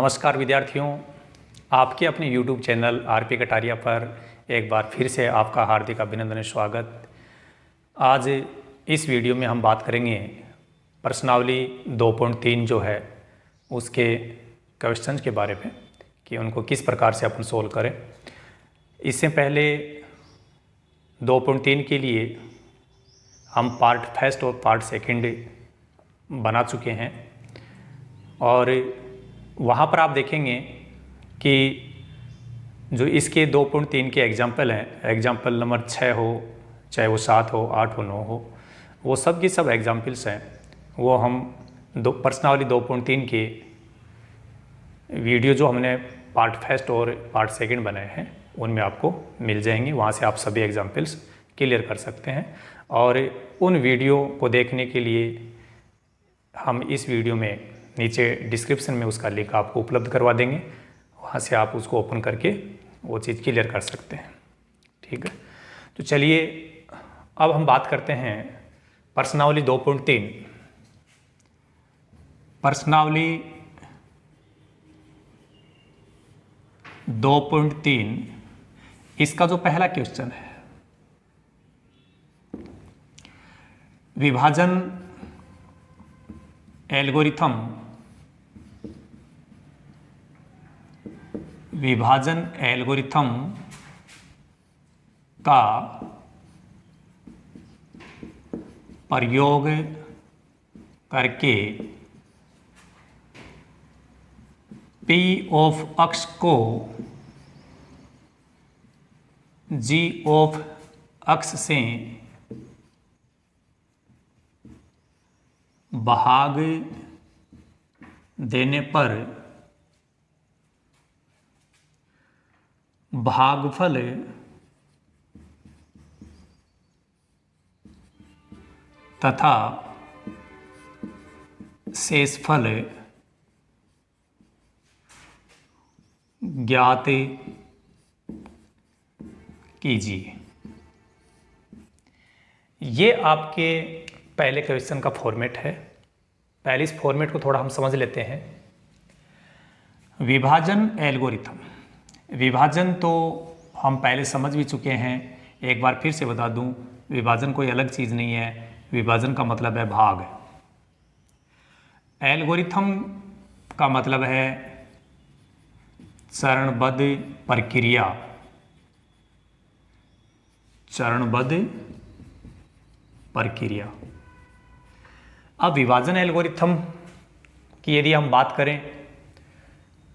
नमस्कार विद्यार्थियों, आपके अपने YouTube चैनल आरपी कटारिया पर एक बार फिर से आपका हार्दिक अभिनंदन स्वागत। आज इस वीडियो में हम बात करेंगे प्रश्नावली 2.3 जो है उसके क्वेश्चंस के बारे में कि उनको किस प्रकार से अपन सोल्व करें। इससे पहले 2.3 के लिए हम पार्ट फर्स्ट और पार्ट सेकंड बना चुके हैं और वहाँ पर आप देखेंगे कि जो इसके 2.3 के एग्जाम्पल हैं, एग्जाम्पल नंबर 6 हो, चाहे वो 7 हो, 8 हो, 9 हो, वो सब की सब एग्जाम्पल्स हैं। वो हम प्रश्नावली 2.3 के वीडियो जो हमने पार्ट फर्स्ट और पार्ट सेकंड बनाए हैं उनमें आपको मिल जाएंगे। वहाँ से आप सभी एग्जाम्पल्स क्लियर कर सकते हैं और उन वीडियो को देखने के लिए हम इस वीडियो में नीचे डिस्क्रिप्शन में उसका लिंक आपको उपलब्ध करवा देंगे। वहाँ से आप उसको ओपन करके वो चीज़ क्लियर कर सकते हैं। ठीक है, तो चलिए अब हम बात करते हैं प्रश्नावली 2.3। प्रश्नावली 2.3 इसका जो पहला क्वेश्चन है, विभाजन एल्गोरिथम का प्रयोग करके P ऑफ x को G ऑफ x से भाग देने पर भागफल तथा शेषफल ज्ञात कीजिए। ये आपके पहले क्वेश्चन का फॉर्मेट है। पहले इस फॉर्मेट को थोड़ा हम समझ लेते हैं। विभाजन एल्गोरिथम, विभाजन तो हम पहले समझ भी चुके हैं। एक बार फिर से बता दूं, विभाजन कोई अलग चीज़ नहीं है। विभाजन का मतलब है भाग। एल्गोरिथम का मतलब है चरणबद्ध प्रक्रिया। चरणबद्ध प्रक्रिया। अब विभाजन एल्गोरिथम की यदि हम बात करें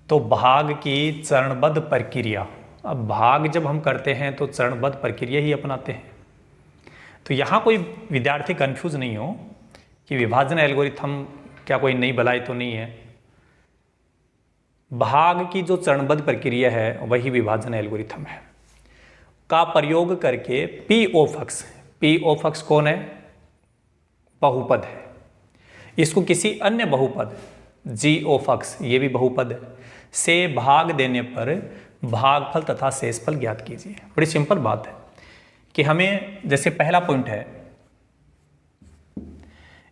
तो भाग की चरणबद्ध प्रक्रिया। अब भाग जब हम करते हैं तो चरणबद्ध प्रक्रिया ही अपनाते हैं। तो यहाँ कोई विद्यार्थी कंफ्यूज नहीं हो कि विभाजन एल्गोरिथम क्या कोई नई बलाई तो नहीं है। भाग की जो चरणबद्ध प्रक्रिया है वही विभाजन एल्गोरिथम है। का प्रयोग करके P of x, P of x कौन है? बहुपद है। इसको किसी अन्य बहुपद G ऑफ x, ये भी बहुपद है, से भाग देने पर भागफल तथा शेषफल ज्ञात कीजिए। बड़ी सिंपल बात है कि हमें जैसे पहला पॉइंट है,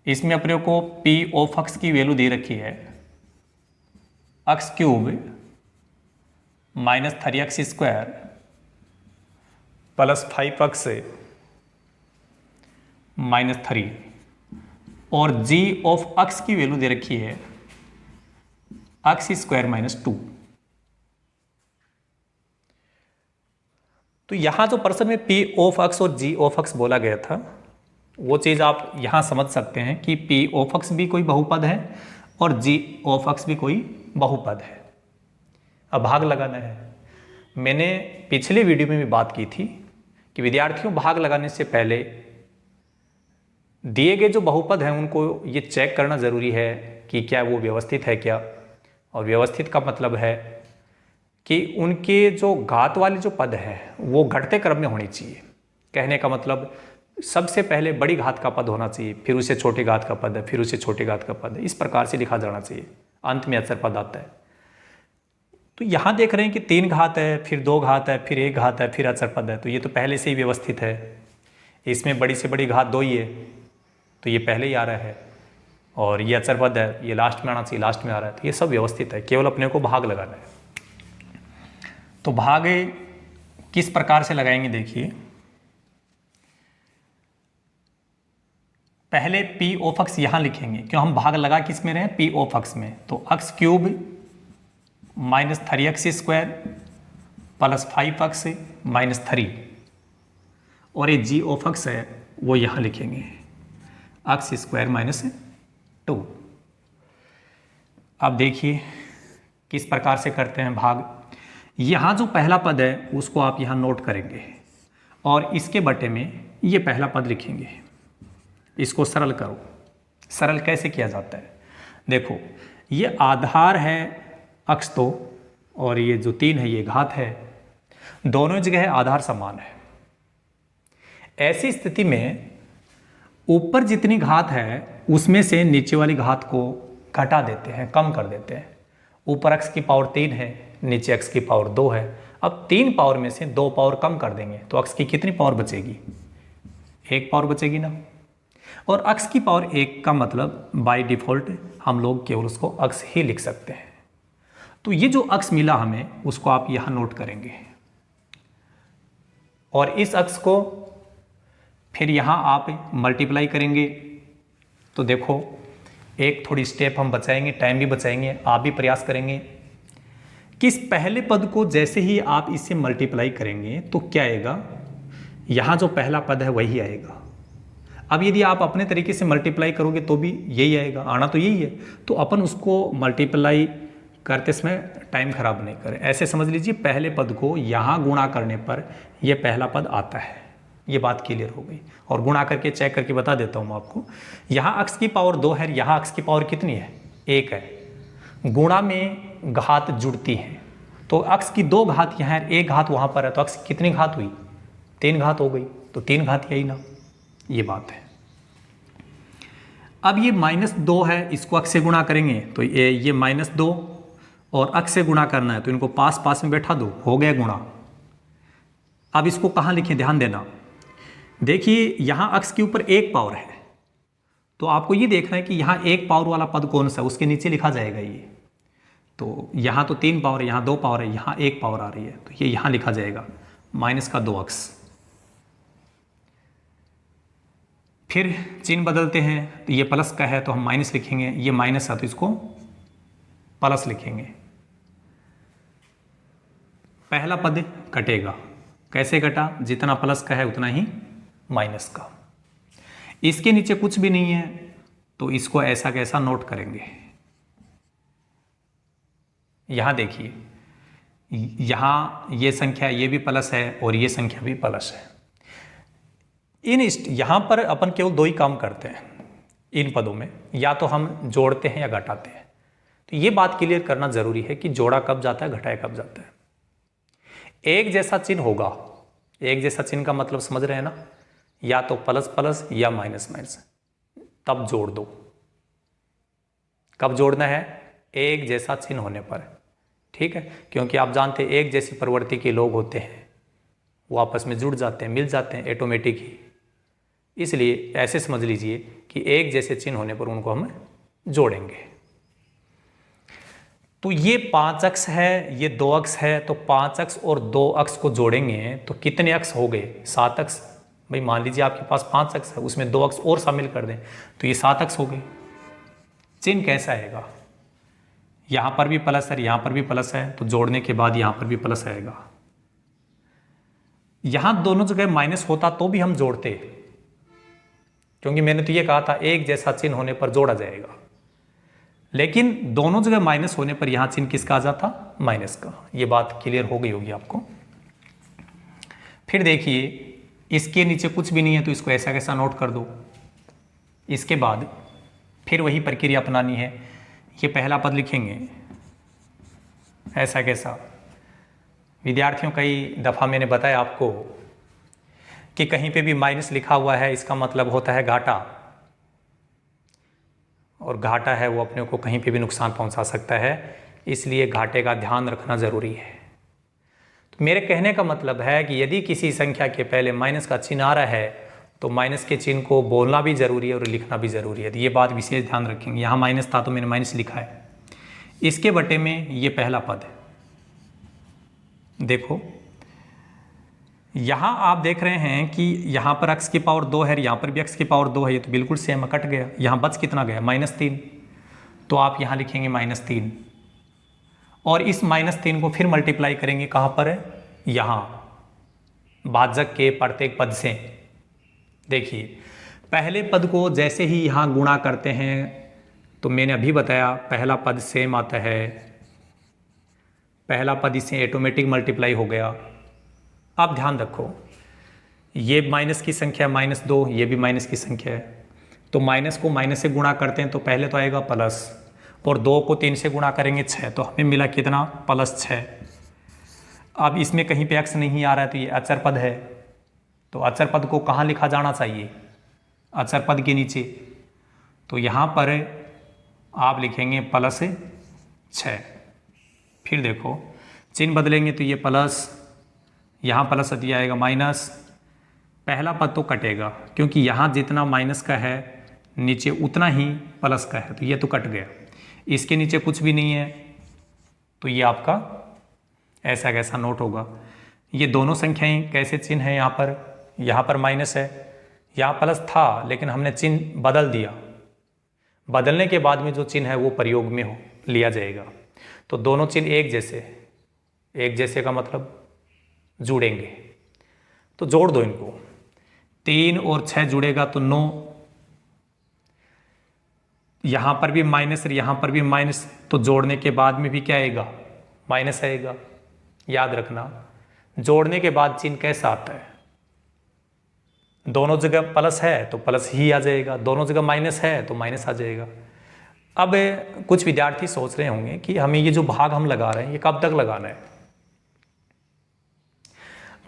इसमें अपने को P ऑफ x की वैल्यू दे रखी है x cube minus 3x square plus 5x minus 3 और G ऑफ x की वैल्यू दे रखी है x स्क्वायर माइनस 2। तो यहां जो प्रश्न में P ऑफ x और G ऑफ x बोला गया था वो चीज आप यहां समझ सकते हैं कि P ऑफ x भी कोई बहुपद है और G ऑफ x भी कोई बहुपद है। अब भाग लगाना है। मैंने पिछले वीडियो में भी बात की थी कि विद्यार्थियों भाग लगाने से पहले दिए गए जो बहुपद हैं उनको ये चेक करना जरूरी है कि क्या वो व्यवस्थित है क्या। और व्यवस्थित का मतलब है कि उनके जो घात वाले जो पद है वो घटते क्रम में होनी चाहिए। कहने का मतलब सबसे पहले बड़ी घात का पद होना चाहिए, फिर उसे छोटी घात का पद है, फिर उसे छोटी घात का पद है। इस प्रकार से लिखा जाना चाहिए। अंत में अचर पद आता है। तो यहाँ देख रहे हैं कि 3 घात है, फिर 2 घात है, फिर 1 घात है, फिर अचर पद है। तो ये तो पहले से ही व्यवस्थित है। इसमें बड़ी से बड़ी घात 2 ही है, तो ये पहले ही आ रहा है। और ये अचर पद है, ये लास्ट में आना चाहिए, लास्ट में आ रहा है, तो ये सब व्यवस्थित है, केवल अपने को भाग लगाना है। तो भाग किस प्रकार से लगाएंगे देखिए, पहले पी ऑफ एक्स यहां लिखेंगे, क्यों हम भाग लगा किस में रहे, पी ऑफ एक्स में। तो x cube minus 3x² plus 5x minus 3, और ये जी ऑफ एक्स है वो यहां लिखेंगे x² माइनस 2। अब देखिए किस प्रकार से करते हैं भाग। यहाँ जो पहला पद है उसको आप यहाँ नोट करेंगे और इसके बटे में ये पहला पद लिखेंगे। इसको सरल करो। सरल कैसे किया जाता है, देखो ये आधार है अक्ष तो, और ये जो 3 है ये घात है, दोनों जगह आधार समान है। ऐसी स्थिति में ऊपर जितनी घात है उसमें से नीचे वाली घात को घटा देते हैं, कम कर देते हैं। ऊपर x की पावर 3 है, नीचे x की पावर 2 है। अब 3 पावर में से 2 पावर कम कर देंगे तो x की कितनी पावर बचेगी, 1 पावर बचेगी ना। और x की पावर 1 का मतलब बाय डिफॉल्ट हम लोग केवल उसको x ही लिख सकते हैं। तो ये जो x मिला हमें उसको आप यहां नोट करेंगे, और इस x को फिर यहां आप मल्टीप्लाई करेंगे। तो देखो एक थोड़ी स्टेप हम बचाएंगे, टाइम भी बचाएंगे, आप भी प्रयास करेंगे कि इस पहले पद को जैसे ही आप इससे मल्टीप्लाई करेंगे तो क्या आएगा, यहां जो पहला पद है वही आएगा। अब यदि आप अपने तरीके से मल्टीप्लाई करोगे तो भी यही आएगा, आना तो यही है। तो अपन उसको मल्टीप्लाई करते समय टाइम खराब नहीं करें। ऐसे समझ लीजिए पहले पद को यहां गुणा करने पर यह पहला पद आता है। ये बात क्लियर हो गई। और गुणा करके चेक करके बता देता हूं मैं आपको। यहां x की पावर 2 है, यहां x की पावर कितनी है, 1 है। गुणा में घात जुड़ती है, तो x की 2 घात यहां है, 1 घात वहां पर है, तो x की कितनी घात हुई, 3 घात हो गई। तो 3 घात यही ना, ये बात है। अब ये -2 है, इसको x से गुणा करेंगे तो ये -2 और x से गुणा करना है तो इनको पास पास में बैठा दो, हो गया गुणा। अब इसको कहां लिखें, ध्यान देना। देखिए यहां x के ऊपर 1 पावर है, तो आपको ये देखना है कि यहां 1 पावर वाला पद कौन सा है, उसके नीचे लिखा जाएगा ये। तो यहां तो 3 पावर है, यहां 2 पावर है, यहां 1 पावर आ रही है, तो ये यहां लिखा जाएगा -2x। फिर चिन्ह बदलते हैं, तो ये प्लस का है तो हम माइनस लिखेंगे, ये माइनस है तो इसको प्लस लिखेंगे। पहला पद कटेगा, कैसे कटा, जितना प्लस का है उतना ही माइनस का। इसके नीचे कुछ भी नहीं है तो इसको ऐसा कैसा नोट करेंगे। यहां देखिए, यहां ये संख्या ये भी प्लस है और ये संख्या भी प्लस है। यहां पर अपन केवल 2 ही काम करते हैं इन पदों में, या तो हम जोड़ते हैं या घटाते हैं। तो ये बात क्लियर करना जरूरी है कि जोड़ा कब जाता है, घटाया कब जाता है। एक जैसा चिन्ह होगा, एक जैसा चिन्ह का मतलब समझ रहे हैं ना, या तो प्लस प्लस या माइनस माइनस, तब जोड़ दो। कब जोड़ना है, एक जैसा चिन्ह होने पर, ठीक है। क्योंकि आप जानते हैं एक जैसी प्रवृत्ति के लोग होते हैं वो आपस में जुड़ जाते हैं, मिल जाते हैं ऑटोमेटिक ही। इसलिए ऐसे समझ लीजिए कि एक जैसे चिन्ह होने पर उनको हम जोड़ेंगे। तो ये 5x है, ये 2x है, तो 5x और 2x को जोड़ेंगे तो कितने x हो गए, 7x। भाई मान लीजिए आपके पास 5x है, उसमें 2x और शामिल कर दें तो ये 7x हो गए। चिन्ह कैसा आएगा, यहां पर भी प्लस है, यहां पर भी प्लस है, तो जोड़ने के बाद यहां पर भी प्लस आएगा। यहां दोनों जगह माइनस होता तो भी हम जोड़ते, क्योंकि मैंने तो ये कहा था एक जैसा चिन्ह होने पर जोड़ा जाएगा। लेकिन दोनों जगह माइनस होने पर यहां चिन्ह किसका आ जाता, माइनस का। ये बात क्लियर हो गई होगी आपको। फिर देखिए इसके नीचे कुछ भी नहीं है तो इसको ऐसा कैसा नोट कर दो। इसके बाद फिर वही प्रक्रिया अपनानी है, ये पहला पद लिखेंगे ऐसा कैसा। विद्यार्थियों कई दफ़ा मैंने बताया आपको कि कहीं पे भी माइनस लिखा हुआ है इसका मतलब होता है घाटा, और घाटा है वो अपने को कहीं पे भी नुकसान पहुंचा सकता है, इसलिए घाटे का ध्यान रखना ज़रूरी है। तो मेरे कहने का मतलब है कि यदि किसी संख्या के पहले माइनस का चिन्ह आ रहा है तो माइनस के चिन्ह को बोलना भी ज़रूरी है और लिखना भी ज़रूरी है, तो ये बात विशेष ध्यान रखेंगे। यहाँ माइनस था तो मैंने माइनस लिखा है। इसके बटे में ये पहला पद है। देखो यहाँ आप देख रहे हैं कि यहाँ पर x की पावर 2 है, यहाँ पर भी x की पावर 2 है, ये तो बिल्कुल सेम कट गया। यहाँ बच कितना गया? -3। तो आप यहाँ लिखेंगे -3 और इस -3 को फिर मल्टीप्लाई करेंगे कहाँ पर है? यहाँ भाजक के प्रत्येक पद से। देखिए पहले पद को जैसे ही यहाँ गुणा करते हैं तो मैंने अभी बताया पहला पद सेम आता है, पहला पद इससे ऑटोमेटिक मल्टीप्लाई हो गया। अब ध्यान रखो ये माइनस की संख्या -2, ये भी माइनस की संख्या है, तो माइनस को माइनस से गुणा करते हैं तो पहले तो आएगा प्लस, और 2 को 3 से गुणा करेंगे 6, तो हमें मिला कितना? +6। अब इसमें कहीं पे x नहीं आ रहा है तो ये अचर पद है, तो अचर पद को कहाँ लिखा जाना चाहिए? अचर पद के नीचे। तो यहाँ पर आप लिखेंगे +6। फिर देखो चिन्ह बदलेंगे तो ये प्लस, यहाँ प्लस दिया आएगा माइनस, पहला पद तो कटेगा क्योंकि यहाँ जितना माइनस का है नीचे उतना ही प्लस का है, तो ये तो कट गया। इसके नीचे कुछ भी नहीं है तो ये आपका ऐसा कैसा नोट होगा। ये दोनों संख्याएं कैसे चिन्ह है? यहाँ पर माइनस है, यहाँ प्लस था लेकिन हमने चिन्ह बदल दिया। बदलने के बाद में जो चिन्ह है वो प्रयोग में हो लिया जाएगा। तो दोनों चिन्ह एक जैसे का मतलब जुड़ेंगे, तो जोड़ दो इनको। 3 और 6 जुड़ेगा तो 9। यहाँ पर भी माइनस और यहाँ पर भी माइनस, तो जोड़ने के बाद में भी क्या आएगा? माइनस आएगा। याद रखना जोड़ने के बाद चिन्ह कैसा आता है? दोनों जगह प्लस है तो प्लस ही आ जाएगा, दोनों जगह माइनस है तो माइनस आ जाएगा। अब कुछ विद्यार्थी सोच रहे होंगे कि हमें ये जो भाग हम लगा रहे हैं ये कब तक लगाना है?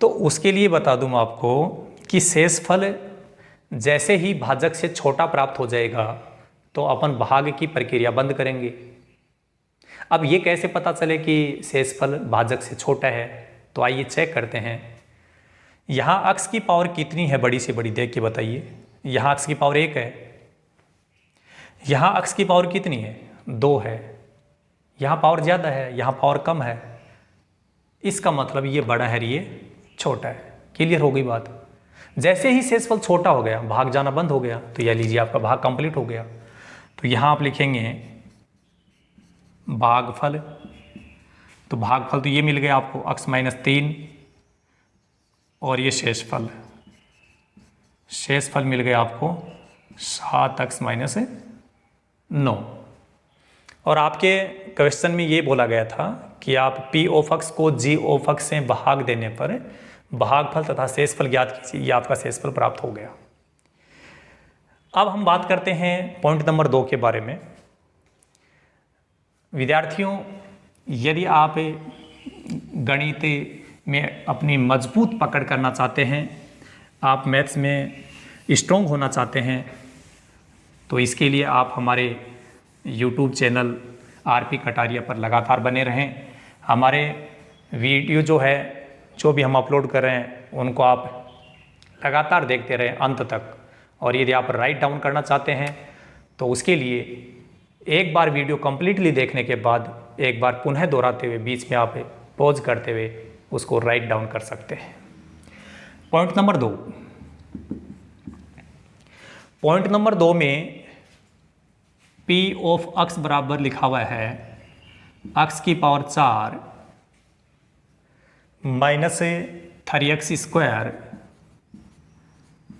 तो उसके लिए बता दूं आपको कि शेषफल जैसे ही भाजक से छोटा प्राप्त हो जाएगा तो अपन भाग की प्रक्रिया बंद करेंगे। अब ये कैसे पता चले कि शेषफल भाजक से छोटा है? तो आइए चेक करते हैं। यहाँ x की पावर कितनी है? बड़ी से बड़ी देख के बताइए। यहाँ x की पावर 1 है, यहाँ x की पावर कितनी है? 2 है। यहाँ पावर ज़्यादा है, यहाँ पावर कम है। इसका मतलब ये बड़ा है, ये छोटा है। क्लियर हो गई बात? जैसे ही शेषफल छोटा हो गया भाग जाना बंद हो गया, तो यह लीजिए आपका भाग कंप्लीट हो गया। तो यहाँ आप लिखेंगे भागफल, तो भागफल तो ये मिल गया आपको x - 3 और ये शेषफल मिल गया आपको 7x - 9। और आपके क्वेश्चन में ये बोला गया था कि आप p ऑफ x को g ऑफ x से भाग देने पर भागफल तथा शेषफल ज्ञात कीजिए। ये आपका शेषफल प्राप्त हो गया। अब हम बात करते हैं पॉइंट नंबर 2 के बारे में। विद्यार्थियों, यदि आप गणित में अपनी मजबूत पकड़ करना चाहते हैं, आप मैथ्स में स्ट्रॉन्ग होना चाहते हैं, तो इसके लिए आप हमारे यूट्यूब चैनल आरपी कटारिया पर लगातार बने रहें। हमारे वीडियो जो भी हम अपलोड कर रहे हैं उनको आप लगातार देखते रहें अंत तक। और यदि आप राइट डाउन करना चाहते हैं तो उसके लिए एक बार वीडियो कंप्लीटली देखने के बाद एक बार पुनः दोहराते हुए बीच में आप पॉज करते हुए उसको राइट डाउन कर सकते हैं। Point number 2। पॉइंट नंबर 2 में p ऑफ x बराबर लिखा हुआ है x की power 4 minus 3x²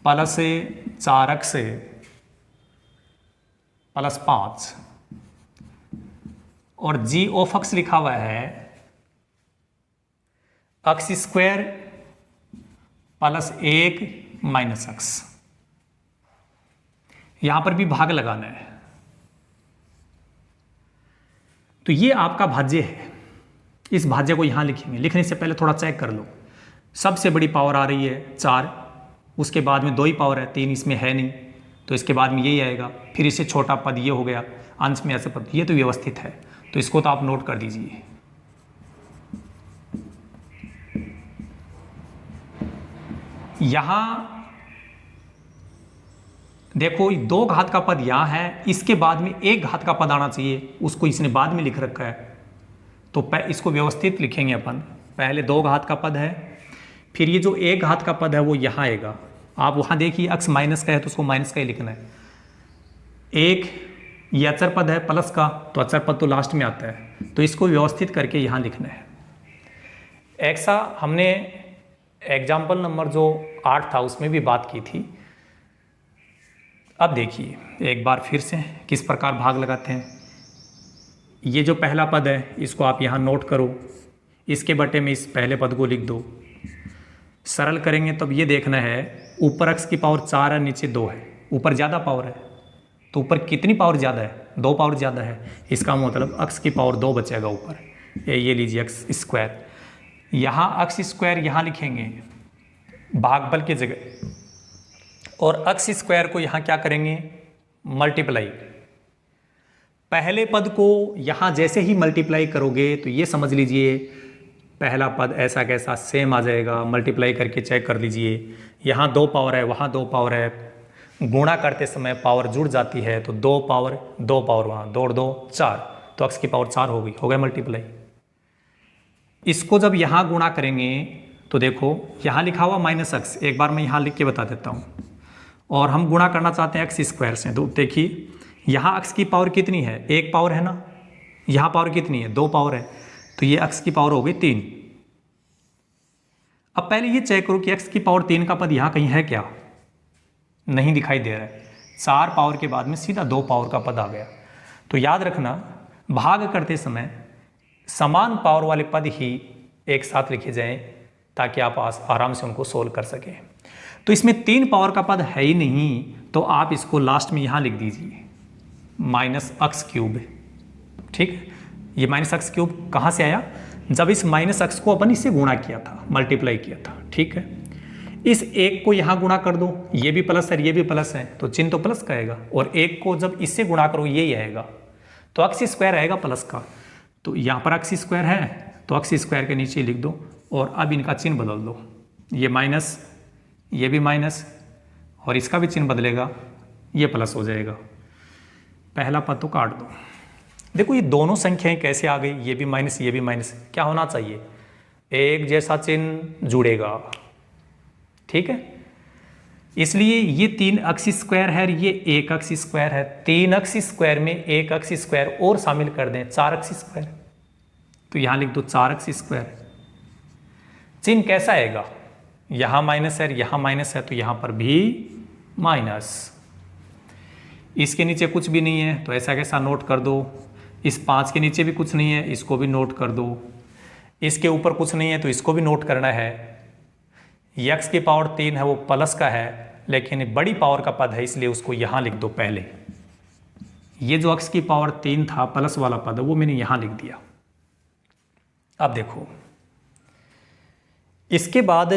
plus 4x plus 5 और g ऑफ x लिखा हुआ है x² प्लस 1 माइनस x। यहां पर भी भाग लगाना है। तो ये आपका भाज्य है। इस भाज्य को यहां लिखेंगे। लिखने से पहले थोड़ा चेक कर लो। सबसे बड़ी पावर आ रही है 4, उसके बाद में 2 ही पावर है, 3 इसमें है नहीं, तो इसके बाद में यही आएगा। फिर इससे छोटा पद ये हो गया, अंश में ऐसे पद, ये तो व्यवस्थित है, तो इसको तो आप नोट कर दीजिए। यहां देखो 2 घात का पद यहाँ है, इसके बाद में 1 घात का पद आना चाहिए, उसको इसने बाद में लिख रखा है। तो इसको व्यवस्थित लिखेंगे अपन। पहले 2 घात का पद है, फिर ये जो 1 घात का पद है वो यहाँ आएगा। आप वहाँ देखिए अक्स माइनस का है तो उसको माइनस का ही लिखना है। एक ये अचर पद है प्लस का, तो अचर पद तो लास्ट में आता है, तो इसको व्यवस्थित करके यहाँ लिखना है। ऐसा हमने एग्जाम्पल नंबर जो 8 था उसमें भी बात की थी। अब देखिए एक बार फिर से किस प्रकार भाग लगाते हैं। ये जो पहला पद है इसको आप यहाँ नोट करो, इसके बटे में इस पहले पद को लिख दो। सरल करेंगे तब ये देखना है ऊपर अक्स की पावर 4 है, नीचे 2 है। ऊपर ज़्यादा पावर है तो ऊपर कितनी पावर ज़्यादा है? 2 पावर ज़्यादा है। इसका मतलब अक्स की पावर 2 बचेगा ऊपर। ये लीजिए अक्स स्क्वायर। यहाँ अक्स स्क्वायर यहाँ लिखेंगे भागफल की जगह, और अक्स स्क्वायर को यहाँ क्या करेंगे? मल्टीप्लाई। पहले पद को यहाँ जैसे ही मल्टीप्लाई करोगे तो ये समझ लीजिए पहला पद ऐसा कैसा सेम आ जाएगा। मल्टीप्लाई करके चेक कर लीजिए, यहाँ 2 पावर है, वहाँ 2 पावर है। गुणा करते समय पावर जुड़ जाती है, तो 2 पावर वहाँ, 2 और 2 4, तो अक्स की पावर 4 हो गई, हो गया मल्टीप्लाई। इसको जब यहाँ गुणा करेंगे तो देखो यहाँ लिखा हुआ माइनस अक्स, एक बार मैं यहाँ लिख के बता देता हूँ। और हम गुणा करना चाहते हैं एक्स स्क्वायर से, तो देखिए यहाँ अक्स की पावर कितनी है? 1 पावर है ना। यहाँ पावर कितनी है? 2 पावर है, तो ये अक्स की पावर हो गई 3। अब पहले ये चेक करो कि एक्स की पावर 3 का पद यहाँ कहीं है क्या? नहीं दिखाई दे रहा है। 4 पावर के बाद में सीधा 2 पावर का पद आ गया। तो याद रखना भाग करते समय समान पावर वाले पद ही एक साथ लिखे जाएं ताकि आप आराम से उनको सोल्व कर सकें। तो इसमें 3 पावर का पद है ही नहीं, तो आप इसको लास्ट में यहाँ लिख दीजिए माइनस अक्स क्यूब। ठीक है, ये माइनस अक्स क्यूब कहाँ से आया? जब इस माइनस अक्स को अपन इससे गुणा किया था, मल्टीप्लाई किया था। ठीक है, इस 1 को यहाँ गुणा कर दो, ये भी प्लस है ये भी प्लस है, तो चिन्ह तो प्लस का आएगा। और 1 को जब इससे गुणा करो ये ही आएगा, तो अक्स स्क्वायर आएगा प्लस का। तो यहाँ पर अक्स स्क्वायर है तो अक्स स्क्वायर के नीचे लिख दो, और अब इनका चिन्ह बदल दो। ये माइनस, ये भी माइनस, और इसका भी चिन्ह बदलेगा, ये प्लस हो जाएगा। पहला पद तो काट दो। देखो ये दोनों संख्याएं कैसे आ गई? ये भी माइनस ये भी माइनस। क्या होना चाहिए? एक जैसा चिन्ह जुड़ेगा। ठीक है, इसलिए ये 3 अक्स स्क्वायर है, ये 1 अक्स स्क्वायर है। 3 अक्स स्क्वायर में 1 अक्स स्क्वायर और शामिल कर दें, 4 अक्स स्क्वायर। तो यहां लिख दो 4 अक्स स्क्वायर। चिन्ह कैसा आएगा? यहां माइनस है, यहां माइनस है, तो यहां पर भी माइनस। इसके नीचे कुछ भी नहीं है तो ऐसा कैसा नोट कर दो। इस 5 के नीचे भी कुछ नहीं है, इसको भी नोट कर दो। इसके ऊपर कुछ नहीं है तो इसको भी नोट करना है। एक्स की पावर 3 है, वो प्लस का है, लेकिन बड़ी पावर का पद है, इसलिए उसको यहाँ लिख दो पहले। ये जो एक्स की पावर 3 था प्लस वाला पद है, वो मैंने यहाँ लिख दिया। अब देखो इसके बाद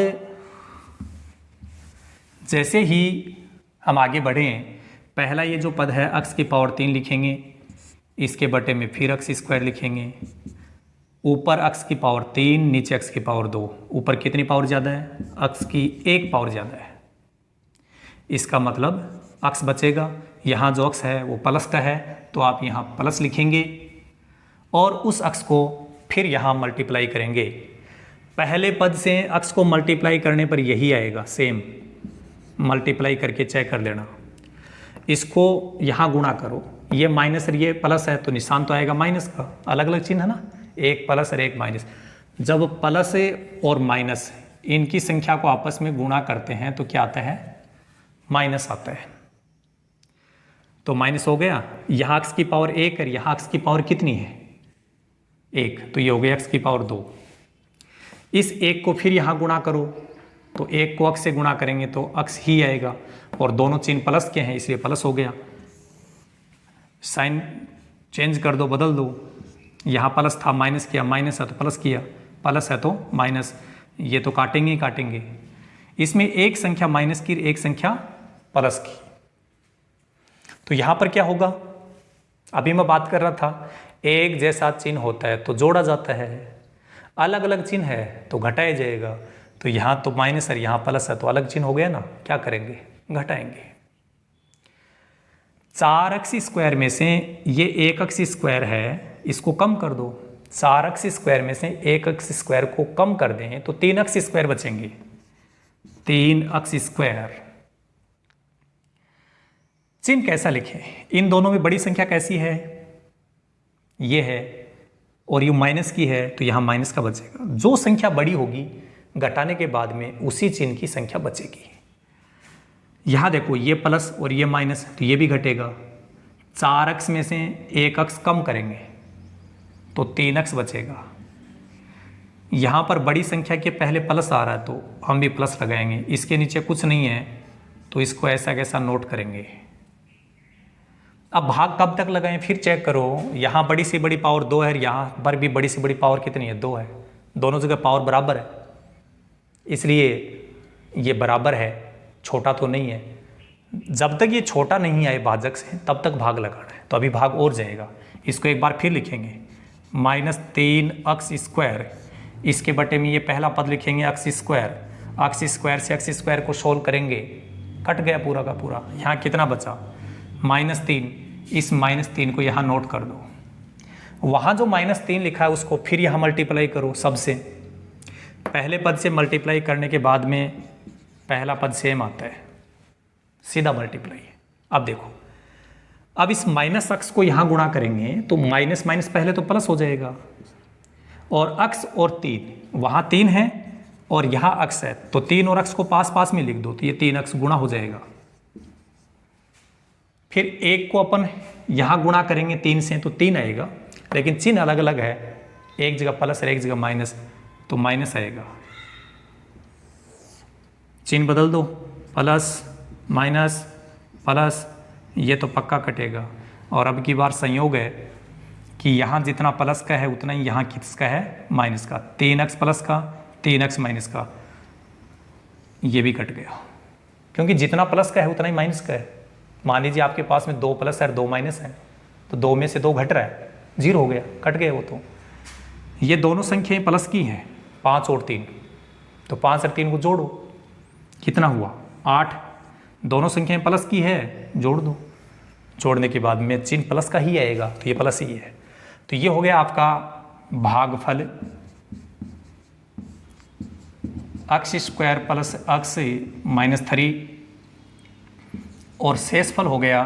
जैसे ही हम आगे बढ़ें, पहला ये जो पद है एक्स की पावर 3 लिखेंगे, इसके बटे में फिर एक्स स्क्वायर लिखेंगे। ऊपर अक्स की पावर 3, नीचे अक्स की पावर 2। ऊपर कितनी पावर ज़्यादा है? अक्स की 1 पावर ज़्यादा है। इसका मतलब अक्स बचेगा। यहाँ जो अक्स है वो प्लस का है, तो आप यहाँ प्लस लिखेंगे और उस अक्स को फिर यहाँ मल्टीप्लाई करेंगे। पहले पद से अक्स को मल्टीप्लाई करने पर यही आएगा, सेम। मल्टीप्लाई करके चेक कर लेना। इसको यहाँ गुणा करो, ये माइनस और ये प्लस है तो निशान तो आएगा माइनस का, अलग अलग चिन्ह है ना, एक प्लस और एक माइनस। जब प्लस और माइनस इनकी संख्या को आपस में गुणा करते हैं तो क्या आता है? माइनस आता है। तो माइनस हो गया। यहाँ एक्स की पावर 1 और यहाँ एक्स की पावर कितनी है? 1, तो ये हो गया एक्स की पावर 2। इस 1 को फिर यहाँ गुणा करो, तो 1 को अक्स से गुणा करेंगे तो अक्स ही आएगा, और दोनों चिन्ह प्लस के हैं इसलिए प्लस हो गया। साइन चेंज कर दो, बदल दो। यहाँ प्लस था, माइनस किया, माइनस है तो प्लस किया, प्लस है तो माइनस। ये तो काटेंगे ही काटेंगे। इसमें एक संख्या माइनस की, एक संख्या प्लस की। तो यहाँ पर क्या होगा? अभी मैं बात कर रहा था, एक जैसा चिन्ह होता है तो जोड़ा जाता है, अलग अलग चिन्ह है तो घटाया जाएगा। तो यहाँ तो माइनस है, यहाँ प्लस है तो अलग चिन्ह हो गया ना, क्या करेंगे? घटाएंगे। 4x² में से ये 1x² है, इसको कम कर दो। 4x² में से 1x² को कम कर दें तो 3x² बचेंगे। 3x²। चिन्ह कैसा लिखें? इन दोनों में बड़ी संख्या कैसी है? ये है, और ये माइनस की है तो यहाँ माइनस का बचेगा। जो संख्या बड़ी होगी घटाने के बाद में उसी चिन्ह की संख्या बचेगी। यहाँ देखो ये प्लस और ये माइनस, तो ये भी घटेगा। 4x में से 1x कम करेंगे तो 3x बचेगा। यहाँ पर बड़ी संख्या के पहले प्लस आ रहा है तो हम भी प्लस लगाएंगे। इसके नीचे कुछ नहीं है तो इसको ऐसा कैसा नोट करेंगे। अब भाग कब तक लगाएं फिर चेक करो। यहाँ बड़ी से बड़ी पावर 2 है, यहाँ पर भी बड़ी से बड़ी पावर कितनी है? 2 है। दोनों जगह पावर बराबर है, इसलिए ये बराबर है, छोटा तो नहीं है। जब तक ये छोटा नहीं आए भाजक से तब तक भाग लगाना है। तो अभी भाग और जाएगा। इसको एक बार फिर लिखेंगे, -3x²। इसके बटे में ये पहला पद लिखेंगे x²। x² से x² को सोल्व करेंगे, कट गया पूरा का पूरा। यहाँ कितना बचा? -3। इस -3 को यहाँ नोट कर दो। वहाँ जो -3 लिखा है उसको फिर यहाँ मल्टीप्लाई करो सबसे। पहले पद से मल्टीप्लाई करने के बाद में पहला पद सेम आता है, सीधा मल्टीप्लाई। अब देखो, अब इस -x को यहाँ गुणा करेंगे तो माइनस माइनस पहले तो प्लस हो जाएगा, और x और 3, वहाँ 3 है और यहाँ x है तो 3 और x को पास पास में लिख दो तो ये 3x गुणा हो जाएगा। फिर 1 को अपन यहाँ गुणा करेंगे 3 से तो 3 आएगा, लेकिन चिन्ह अलग अलग है, एक जगह प्लस और एक जगह माइनस, तो माइनस आएगा। चिन्ह बदल दो, प्लस माइनस प्लस, ये तो पक्का कटेगा। और अब की बार संयोग है कि यहाँ जितना प्लस का है उतना ही यहाँ किसका है? माइनस का। 3x प्लस का, 3x माइनस का, ये भी कट गया, क्योंकि जितना प्लस का है उतना ही माइनस का है। मान लीजिए आपके पास में 2 प्लस है और 2 माइनस है, तो 2 में से 2 घट रहा है, 0 हो गया, कट गया वो। तो ये दोनों संख्याएं प्लस की हैं, 5 और 3, तो 5 और 3 को जोड़ो, कितना हुआ? 8। दोनों संख्याएं प्लस की है, जोड़ दो। जोड़ने के बाद में चिन्ह प्लस का ही आएगा, तो ये प्लस ही है। तो ये हो गया आपका भागफल x² प्लस x -3, और शेषफल हो गया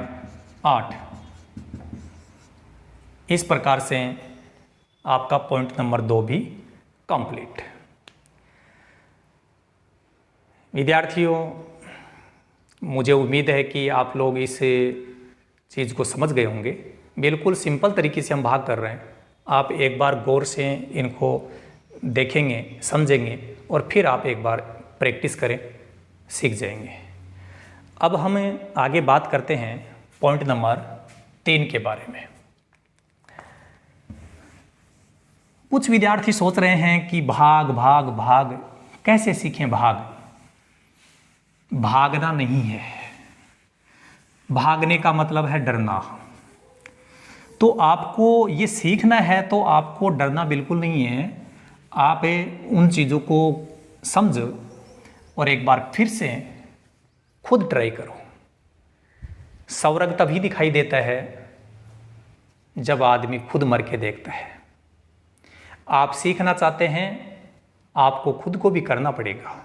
8। इस प्रकार से आपका पॉइंट नंबर 2 भी कंप्लीट। विद्यार्थियों, मुझे उम्मीद है कि आप लोग इस चीज़ को समझ गए होंगे। बिल्कुल सिंपल तरीके से हम भाग कर रहे हैं। आप एक बार गौर से इनको देखेंगे, समझेंगे, और फिर आप एक बार प्रैक्टिस करें, सीख जाएंगे। अब हम आगे बात करते हैं पॉइंट नंबर 3 के बारे में। कुछ विद्यार्थी सोच रहे हैं कि भाग भाग भाग कैसे सीखें? भागना नहीं है, भागने का मतलब है डरना। तो आपको ये सीखना है तो आपको डरना बिल्कुल नहीं है। आप उन चीज़ों को समझो और एक बार फिर से खुद ट्राई करो। स्वर्ग तभी दिखाई देता है जब आदमी खुद मर के देखता है। आप सीखना चाहते हैं, आपको खुद को भी करना पड़ेगा।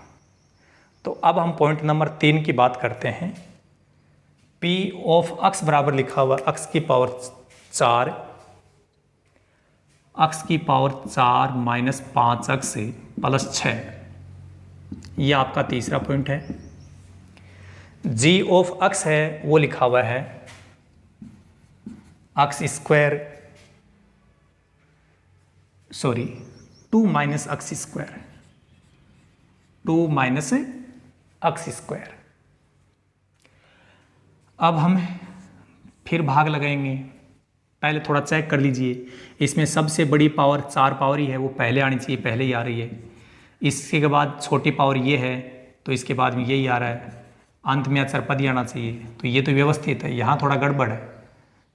तो अब हम पॉइंट नंबर 3 की बात करते हैं। P ऑफ x बराबर लिखा हुआ x की पावर 4, x की पावर 4 माइनस 5x प्लस 6, ये आपका तीसरा पॉइंट है। G ऑफ x है वो लिखा हुआ है टू माइनस x स्क्वायर। अब हम फिर भाग लगाएंगे। पहले थोड़ा चेक कर लीजिए, इसमें सबसे बड़ी पावर 4 पावर ही है, वो पहले आनी चाहिए, पहले ही आ रही है। इसके बाद छोटी पावर ये है तो इसके बाद में यही आ रहा है, अंत में अचर पद ही आना चाहिए। तो ये तो व्यवस्थित है, यहाँ थोड़ा गड़बड़ है।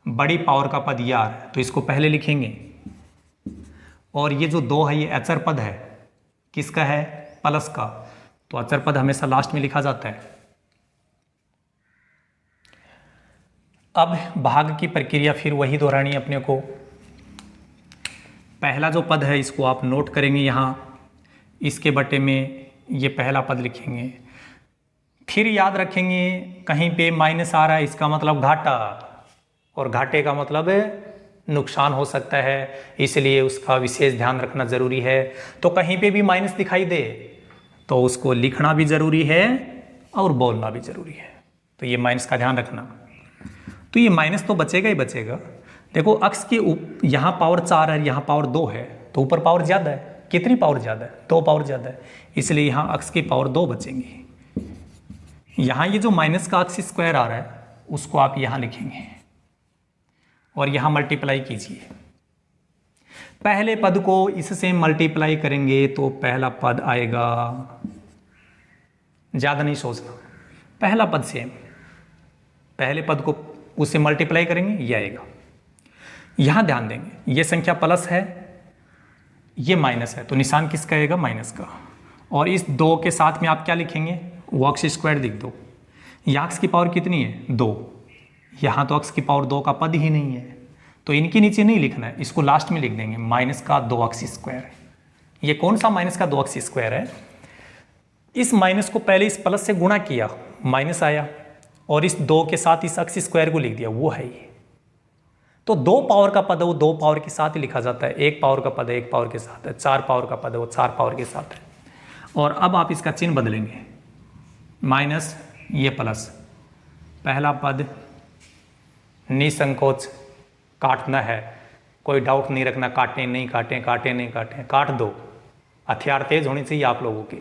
बड़ी पावर का पद ये आ रहा है तो इसको पहले लिखेंगे, और ये जो 2 है ये अचर पद है, किसका है? प्लस का, तो अचर पद हमेशा लास्ट में लिखा जाता है। अब भाग की प्रक्रिया फिर वही दोहरानी है अपने को। पहला जो पद है इसको आप नोट करेंगे यहाँ, इसके बटे में ये पहला पद लिखेंगे। फिर याद रखेंगे कहीं पे माइनस आ रहा है इसका मतलब घाटा, और घाटे का मतलब नुकसान हो सकता है, इसलिए उसका विशेष ध्यान रखना जरूरी है। तो कहीं पे भी माइनस दिखाई दे तो उसको लिखना भी जरूरी है और बोलना भी जरूरी है। तो ये माइनस का ध्यान रखना। तो ये माइनस तो बचेगा ही बचेगा। देखो अक्स के यहाँ पावर 4 है, यहाँ पावर 2 है, तो ऊपर पावर ज़्यादा है। कितनी पावर ज़्यादा है? 2 पावर ज़्यादा है, इसलिए यहाँ अक्स की पावर 2 बचेंगी। यहाँ ये जो माइनस का अक्स स्क्वायर आ रहा है उसको आप यहाँ लिखेंगे और यहाँ मल्टीप्लाई कीजिए। पहले पद को इससे मल्टीप्लाई करेंगे तो पहला पद आएगा, ज़्यादा नहीं सोचना, पहला पद सेम, पहले पद को उससे मल्टीप्लाई करेंगे ये आएगा। यहाँ ध्यान देंगे ये संख्या प्लस है, ये माइनस है, तो निशान किसका आएगा? माइनस का। और इस 2 के साथ में आप क्या लिखेंगे? वो अक्स स्क्वायर लिख दो। यहाँ अक्स की पावर कितनी है? 2। यहाँ तो अक्स की पावर 2 का पद ही नहीं है, तो इनके नीचे नहीं लिखना है, इसको लास्ट में लिख देंगे माइनस का 2 अक्स स्क्वायर। ये कौन सा माइनस का 2 अक्स स्क्वायर है? इस माइनस को पहले इस प्लस से गुणा किया, माइनस आया, और इस 2 के साथ इस अक्स स्क्वायर को लिख दिया, वो है ये। तो 2 पावर का पद है वो 2 पावर के साथ ही लिखा जाता है, 1 पावर का पद है 1 पावर के साथ है, 4 पावर का पद है वो 4 पावर के साथ है। और अब आप इसका चिन्ह बदलेंगे, माइनस ये प्लस, पहला पद निसंकोच काटना है, कोई डाउट नहीं रखना, काटें नहीं काटें, काटें नहीं काटें, काट दो। हथियार तेज होनी चाहिए आप लोगों के।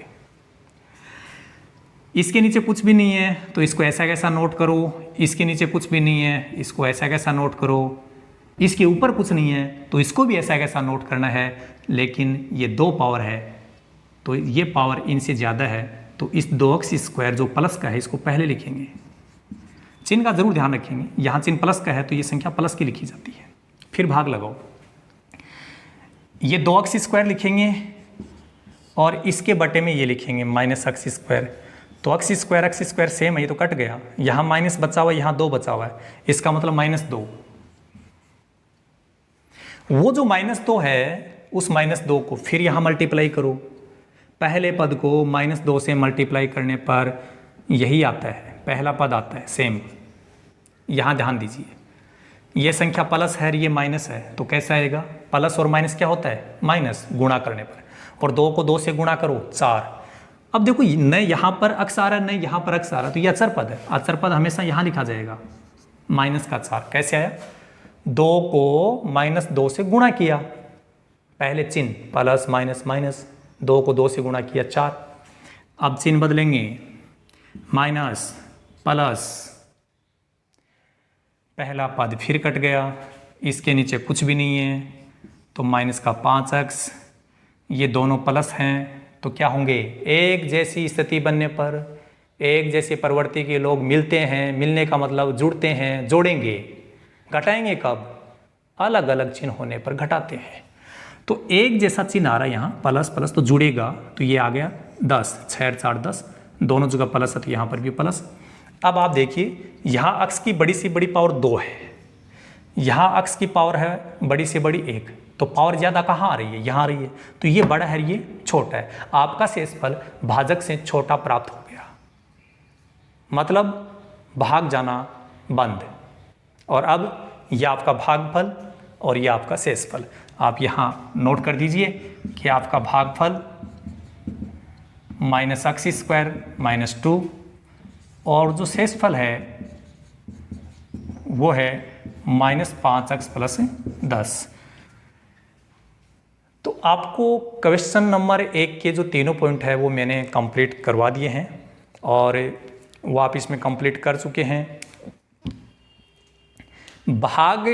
इसके नीचे कुछ भी नहीं है तो इसको ऐसा कैसा नोट करो, इसके नीचे कुछ भी नहीं है इसको ऐसा कैसा नोट करो, इसके ऊपर कुछ नहीं है तो इसको भी ऐसा कैसा नोट करना है। लेकिन ये 2 पावर है तो ये पावर इनसे ज़्यादा है, तो इस 2 अक्स स्क्वायर जो प्लस का है इसको पहले लिखेंगे। चिन्ह का जरूर ध्यान रखेंगे, यहाँ चिन्ह प्लस का है तो ये संख्या प्लस की लिखी जाती है। फिर भाग लगाओ, ये 2 अक्स स्क्वायर लिखेंगे और इसके बटे में ये लिखेंगे माइनस अक्स स्क्वायर। तो अक्स स्क्वायर सेम है, ये तो कट गया, यहाँ माइनस बचा हुआ है, यहाँ 2 बचा हुआ है, इसका मतलब -2। वो जो -2 है उस -2 को फिर यहाँ मल्टीप्लाई करो। पहले पद को -2 से मल्टीप्लाई करने पर यही आता है, पहला पद आता है सेम। यहाँ ध्यान दीजिए, ये संख्या प्लस है ये माइनस है, तो कैसा आएगा? प्लस और माइनस क्या होता है? माइनस, गुणा करने पर। और 2 को 2 से गुणा करो 4। अब देखो न यहाँ पर अक्स आ रहा है न यहाँ पर अक्स आ रहा है, तो ये अचर पद है, अचर पद हमेशा यहाँ लिखा जाएगा, माइनस का 4। कैसे आया? 2 को -2 से गुणा किया, पहले चिन्ह प्लस माइनस माइनस, 2 को 2 से गुणा किया 4। अब चिन्ह बदलेंगे, माइनस प्लस, पहला पद फिर कट गया, इसके नीचे कुछ भी नहीं है तो माइनस का 5 अक्स, ये दोनों प्लस हैं तो क्या होंगे? एक जैसी स्थिति बनने पर एक जैसे प्रवृत्ति के लोग मिलते हैं, मिलने का मतलब जुड़ते हैं, जोड़ेंगे। घटाएंगे कब? अलग अलग चिन्ह होने पर घटाते हैं। तो एक जैसा चिन्ह आ रहा है यहाँ, प्लस प्लस तो जुड़ेगा, तो ये आ गया 10, 6 4 10, दोनों जगह प्लस है तो यहाँ पर भी प्लस। अब आप देखिए यहाँ अक्स की बड़ी से बड़ी पावर 2 है, यहाँ अक्स की पावर है बड़ी से बड़ी 1, तो पावर ज़्यादा कहाँ आ रही है? यहाँ आ रही है, तो ये बड़ा है ये छोटा है। आपका शेषफल भाजक से छोटा प्राप्त हो गया, मतलब भाग जाना बंद। और अब ये आपका भागफल और ये आपका शेषफल, आप यहाँ नोट कर दीजिए कि आपका भागफल माइनस अक्स स्क्वायर -2 और जो शेषफल है वो है -5 अक्स प्लस 10। तो आपको क्वेश्चन नंबर 1 के जो तीनों पॉइंट है वो मैंने कंप्लीट करवा दिए हैं और वो आप इसमें कंप्लीट कर चुके हैं। भाग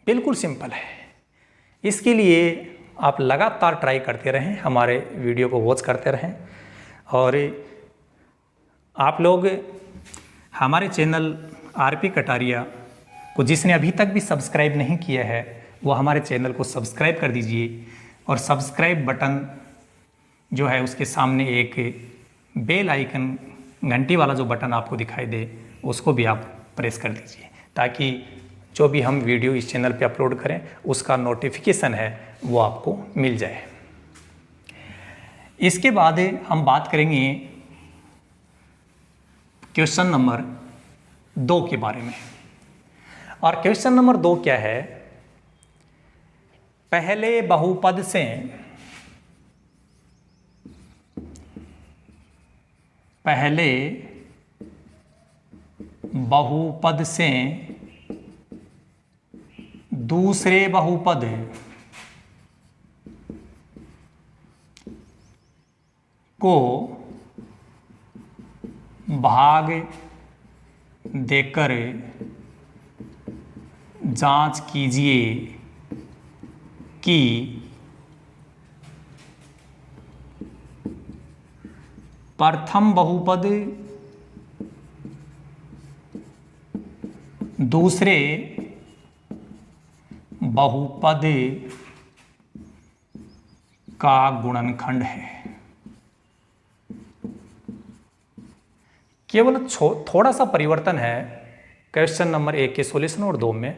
बिल्कुल सिंपल है, इसके लिए आप लगातार ट्राई करते रहें, हमारे वीडियो को वॉच करते रहें। और आप लोग हमारे चैनल आरपी कटारिया को जिसने अभी तक भी सब्सक्राइब नहीं किया है वो हमारे चैनल को सब्सक्राइब कर दीजिए, और सब्सक्राइब बटन जो है उसके सामने एक बेल आइकन घंटी वाला जो बटन आपको दिखाई दे उसको भी आप प्रेस कर दीजिए, ताकि जो भी हम वीडियो इस चैनल पे अपलोड करें उसका नोटिफिकेशन है वो आपको मिल जाए। इसके बाद हम बात करेंगे क्वेश्चन नंबर 2 के बारे में। और क्वेश्चन नंबर 2 क्या है? पहले बहुपद से दूसरे बहुपद को भाग देकर जांच कीजिए कि प्रथम बहुपद दूसरे बहुपद का गुणनखंड है। केवल थोड़ा सा परिवर्तन है क्वेश्चन नंबर 1 के सॉल्यूशन और 2 में।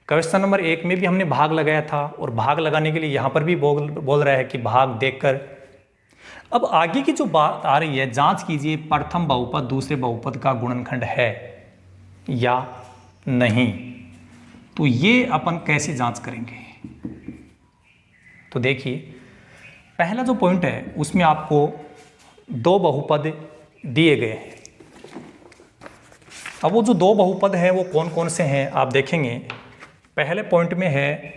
क्वेश्चन नंबर 1 में भी हमने भाग लगाया था और भाग लगाने के लिए यहाँ पर भी बोल रहा है कि भाग देखकर। अब आगे की जो बात आ रही है, जांच कीजिए प्रथम बहुपद दूसरे बहुपद का गुणनखंड है या नहीं। तो ये अपन कैसे जांच करेंगे? तो देखिए, पहला जो पॉइंट है उसमें आपको 2 बहुपद दिए गए हैं। अब वो जो 2 बहुपद हैं वो कौन कौन से हैं आप देखेंगे। पहले पॉइंट में है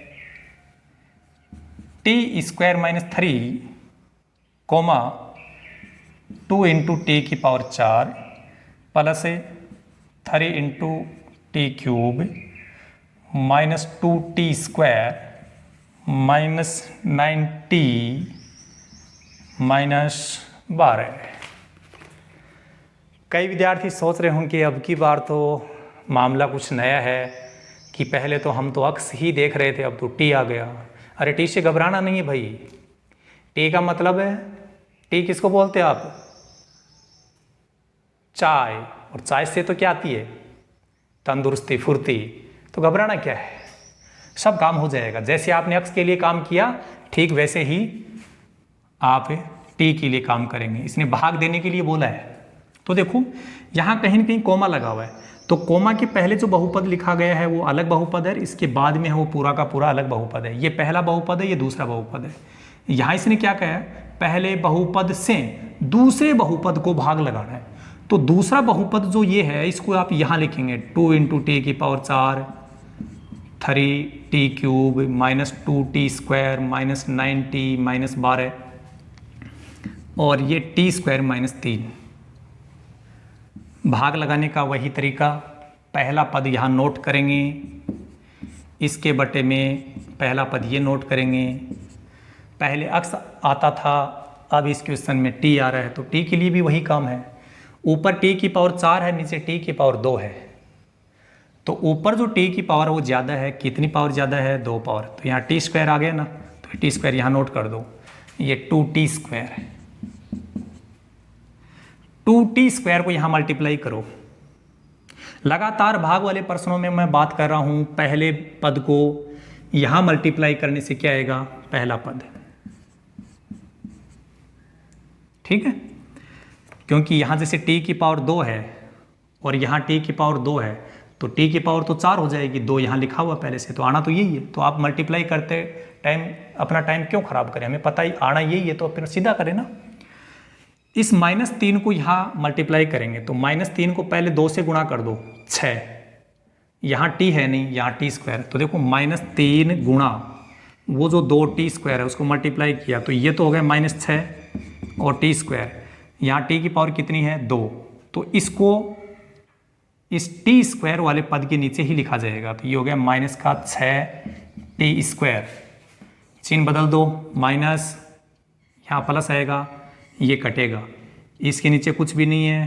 t² - 3, 2 × t⁴ plus 3 × t³ -2t² -9t - 12। कई विद्यार्थी सोच रहे होंगे अब की बार तो मामला कुछ नया है कि पहले तो हम तो अक्स ही देख रहे थे, अब तो टी आ गया। अरे टी से घबराना नहीं है भाई। टी का मतलब है, टी किसको बोलते हैं आप? चाय। और चाय से तो क्या आती है? तंदुरुस्ती, फुर्ती। तो घबराना क्या है, सब काम हो जाएगा। जैसे आपने अक्स के लिए काम किया ठीक वैसे ही आप टी के लिए काम करेंगे। इसने भाग देने के लिए बोला है। तो देखो यहाँ कहीं न कहीं कोमा लगा हुआ है, तो कोमा के पहले जो बहुपद लिखा गया है वो अलग बहुपद है, इसके बाद में है वो पूरा का पूरा अलग बहुपद है। ये पहला बहुपद है, ये दूसरा बहुपद है। यहाँ इसने क्या कहा है? पहले बहुपद से दूसरे बहुपद को भाग लगाना है। तो दूसरा बहुपद जो ये है इसको आप यहाँ लिखेंगे 2 × t⁴ 3t³ -2t² -9t - 12 और ये t² -3। भाग लगाने का वही तरीका, पहला पद यहाँ नोट करेंगे, इसके बटे में पहला पद ये नोट करेंगे। पहले अक्स आता था, अब इस क्वेश्चन में टी आ रहा है, तो टी के लिए भी वही काम है। ऊपर t⁴ है, नीचे t⁴ है। तो ऊपर जो t⁴ वो ज़्यादा है, कितनी पावर ज़्यादा है? 2 पावर। तो यहाँ t² आ गया ना, तो t² यहाँ नोट कर दो, ये 2t² है। 2t² को यहाँ मल्टीप्लाई करो। लगातार भाग वाले प्रश्नों में मैं बात कर रहा हूँ, पहले पद को यहाँ मल्टीप्लाई करने से क्या आएगा? पहला पद। ठीक है, क्योंकि यहाँ जैसे t⁴ है और यहाँ t⁴ है, तो t⁴ तो 4 हो जाएगी, 2 यहाँ लिखा हुआ पहले से, तो आना तो यही है। तो आप मल्टीप्लाई करते टाइम अपना टाइम क्यों खराब करें? हमें पता ही आना यही है, तो फिर सीधा करें ना। इस -3 को यहाँ मल्टीप्लाई करेंगे, तो -3 को पहले 2 से गुणा कर दो, 6। यहाँ t है नहीं, यहाँ t²। तो देखो -3 गुणा वो जो 2t² है उसको मल्टीप्लाई किया, तो ये तो हो गया -6 और t²। यहाँ t की पावर कितनी है? 2। तो इसको इस t² वाले पद के नीचे ही लिखा जाएगा, तो ये हो गया -6t²। चिन्ह बदल दो, माइनस यहाँ प्लस आएगा, ये कटेगा, इसके नीचे कुछ भी नहीं है,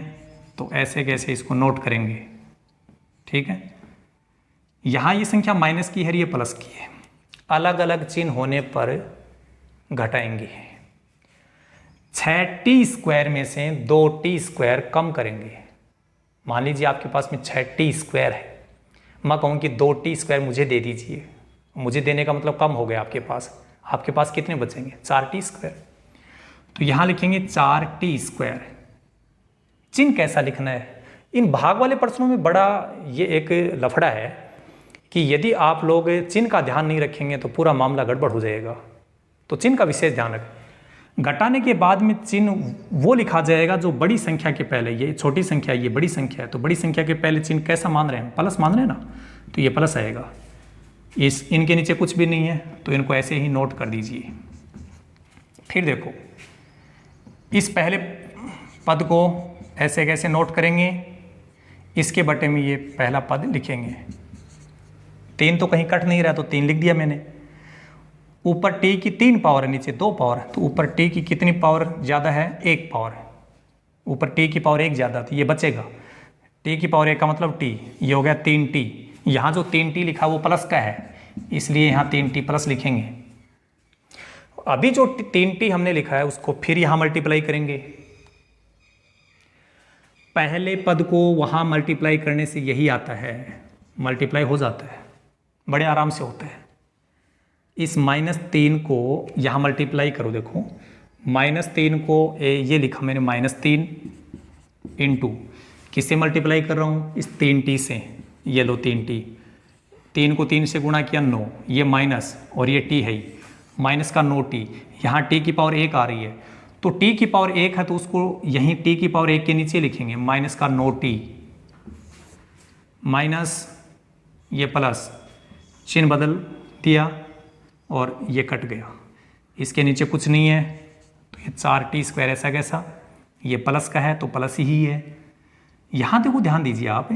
तो ऐसे कैसे इसको नोट करेंगे। ठीक है, यहाँ ये संख्या माइनस की है, ये प्लस की है, अलग अलग चिन्ह होने पर घटाएंगे। 6t² में से 2t² कम करेंगे। मान लीजिए आपके पास में 6t² है, मैं कहूँ कि 2t² मुझे दे दीजिए, मुझे देने का मतलब कम हो गया आपके पास कितने बचेंगे 4t²। तो यहाँ लिखेंगे 4t²। चिन्ह कैसा लिखना है? इन भाग वाले प्रश्नों में बड़ा ये एक लफड़ा है कि यदि आप लोग चिन्ह का ध्यान नहीं रखेंगे तो पूरा मामला गड़बड़ हो जाएगा। तो चिन्ह का विशेष ध्यान रखें। घटाने के बाद में चिन्ह वो लिखा जाएगा जो बड़ी संख्या के पहले, ये छोटी संख्या ये बड़ी संख्या है, तो बड़ी संख्या के पहले चिन्ह कैसा मान रहे हैं? प्लस मान रहे हैं ना, तो ये प्लस आएगा। इनके नीचे कुछ भी नहीं है तो इनको ऐसे ही नोट कर दीजिए। फिर देखो, इस पहले पद को ऐसे कैसे नोट करेंगे? इसके बटे में ये पहला पद लिखेंगे। 3 तो कहीं कट नहीं रहा तो 3 लिख दिया मैंने। ऊपर t की 3 पावर है, नीचे 2 पावर है, तो ऊपर t की कितनी पावर ज़्यादा है? 1 पावर। ऊपर t की पावर 1 ज़्यादा, तो ये बचेगा। t की पावर 1 का मतलब t, ये हो गया 3t। यहाँ जो 3t लिखा वो प्लस का है, इसलिए यहाँ 3t प्लस लिखेंगे। अभी जो 3t हमने लिखा है उसको फिर यहाँ मल्टीप्लाई करेंगे। पहले पद को वहाँ मल्टीप्लाई करने से यही आता है, मल्टीप्लाई हो जाता है, बड़े आराम से होता है। इस -3 को यहाँ मल्टीप्लाई करो, देखो -3 को ये लिखा मैंने -3 इंटू किससे मल्टीप्लाई कर रहा हूँ? इस 3t से। ये लो 3t, 3 को 3 से गुणा किया 9, ये माइनस और ये t है, माइनस का 9t। यहाँ t की पावर 1 आ रही है, तो t की पावर 1 है तो उसको यहीं t की पावर 1 के नीचे लिखेंगे, माइनस का 9t, माइनस ये प्लस, चिन्ह बदल दिया और ये कट गया। इसके नीचे कुछ नहीं है तो ये 4t² ऐसा कैसा, ये प्लस का है तो प्लस ही है। यहाँ देखो ध्यान दीजिए आप,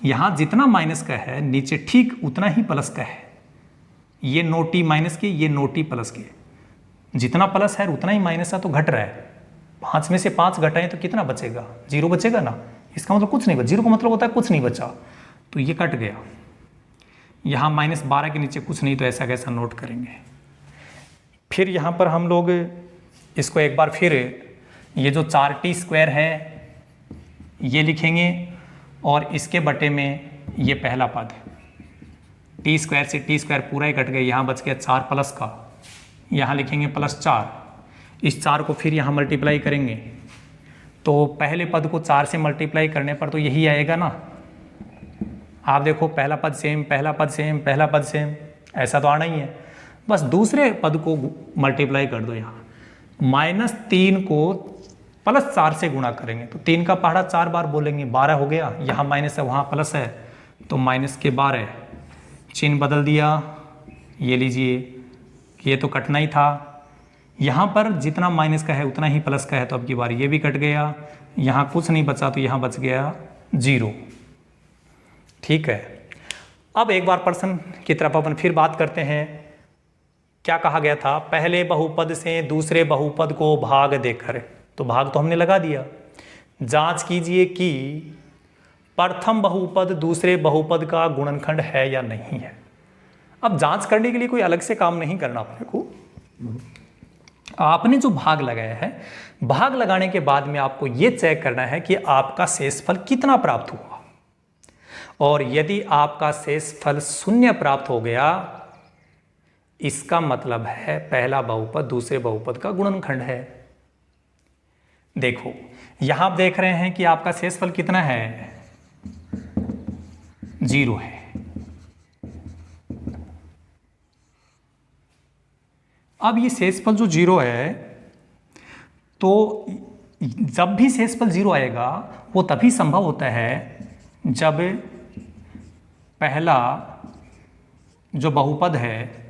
यहाँ जितना माइनस का है नीचे ठीक उतना ही प्लस का है। ये 9t माइनस के, ये 9t प्लस के, जितना प्लस है उतना ही माइनस है तो घट रहा है। 5 में से 5 घटाएं तो कितना बचेगा? 0 बचेगा ना। इसका मतलब कुछ नहीं बचा, 0 का मतलब होता है कुछ नहीं बचा, तो ये कट गया। यहाँ -12 के नीचे कुछ नहीं तो ऐसा कैसा नोट करेंगे। फिर यहाँ पर हम लोग इसको एक बार फिर ये जो 4t² है ये लिखेंगे और इसके बटे में ये पहला पद, t² से t² पूरा ही कट गया, यहाँ बच गया 4 प्लस का, यहाँ लिखेंगे +4। इस 4 को फिर यहाँ मल्टीप्लाई करेंगे तो पहले पद को 4 से मल्टीप्लाई करने पर तो यही आएगा ना। आप देखो पहला पद सेम, पहला पद सेम, पहला पद सेम, ऐसा तो आना ही है। बस दूसरे पद को मल्टीप्लाई कर दो। यहाँ -3 को +4 से गुणा करेंगे तो 3 का पहाड़ा 4 बार बोलेंगे, 12 हो गया। यहाँ माइनस है वहाँ प्लस है तो माइनस के 12, चिन्ह बदल दिया। ये लीजिए, ये तो कटना ही था। यहाँ पर जितना माइनस का है उतना ही प्लस का है तो अब की बार ये भी कट गया। यहाँ कुछ नहीं बचा तो यहाँ बच गया 0। ठीक है, अब एक बार प्रश्न की तरफ अपन फिर बात करते हैं। क्या कहा गया था? पहले बहुपद से दूसरे बहुपद को भाग देकर, तो भाग तो हमने लगा दिया। जांच कीजिए कि प्रथम बहुपद दूसरे बहुपद का गुणनखंड है या नहीं है। अब जांच करने के लिए कोई अलग से काम नहीं करना अपने को। आपने जो भाग लगाया है, भाग लगाने के बाद में आपको यह चेक करना है कि आपका शेषफल कितना प्राप्त हुआ, और यदि आपका शेषफल 0 प्राप्त हो गया, इसका मतलब है पहला बहुपद दूसरे बहुपद का गुणनखंड है। देखो यहां आप देख रहे हैं कि आपका शेषफल कितना है? 0 है। अब ये शेषफल जो 0 है, तो जब भी शेषफल 0 आएगा वो तभी संभव होता है जब पहला जो बहुपद है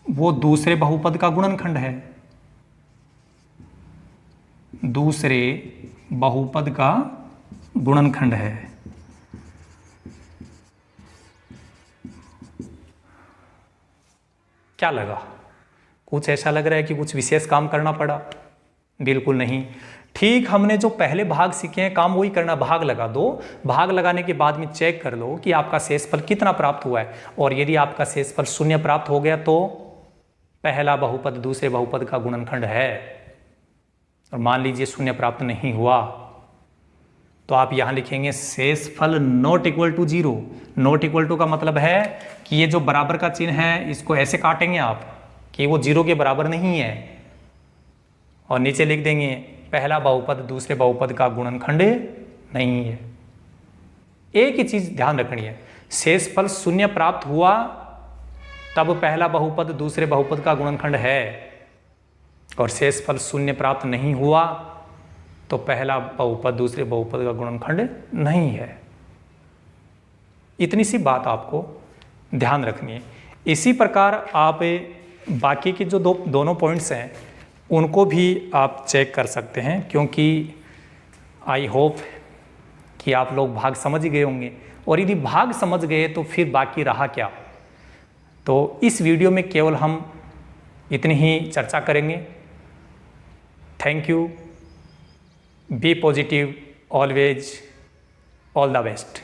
वो दूसरे बहुपद का गुणनखंड है, दूसरे बहुपद का गुणनखंड है। क्या लगा? कुछ ऐसा लग रहा है कि कुछ विशेष काम करना पड़ा? बिल्कुल नहीं। ठीक हमने जो पहले भाग सीखे हैं काम वही करना। भाग लगा दो, भाग लगाने के बाद में चेक कर लो कि आपका शेषफल कितना प्राप्त हुआ है, और यदि आपका शेषफल 0 प्राप्त हो गया तो पहला बहुपद दूसरे बहुपद का गुणनखंड है। और मान लीजिए 0 प्राप्त नहीं हुआ तो आप यहाँ लिखेंगे शेषफल not equal to zero. Not equal to का मतलब है कि ये जो बराबर का चिन्ह है इसको ऐसे काटेंगे आप कि वो जीरो के बराबर नहीं है, और नीचे लिख देंगे पहला बहुपद दूसरे बहुपद का गुणनखंड नहीं है। एक ही चीज ध्यान रखनी है, शेषफल शून्य प्राप्त हुआ तब पहला बहुपद दूसरे बहुपद का गुणनखंड है, और शेषफल शून्य प्राप्त नहीं हुआ तो पहला बहुपद दूसरे बहुपद का गुणनखंड नहीं है। इतनी सी बात आपको ध्यान रखनी है। इसी प्रकार आप बाकी के जो दोनों पॉइंट्स हैं उनको भी आप चेक कर सकते हैं, क्योंकि आई होप कि आप लोग भाग समझ गए होंगे, और यदि भाग समझ गए तो फिर बाकी रहा क्या। तो इस वीडियो में केवल हम इतनी ही चर्चा करेंगे। Thank you, be positive always, all the best.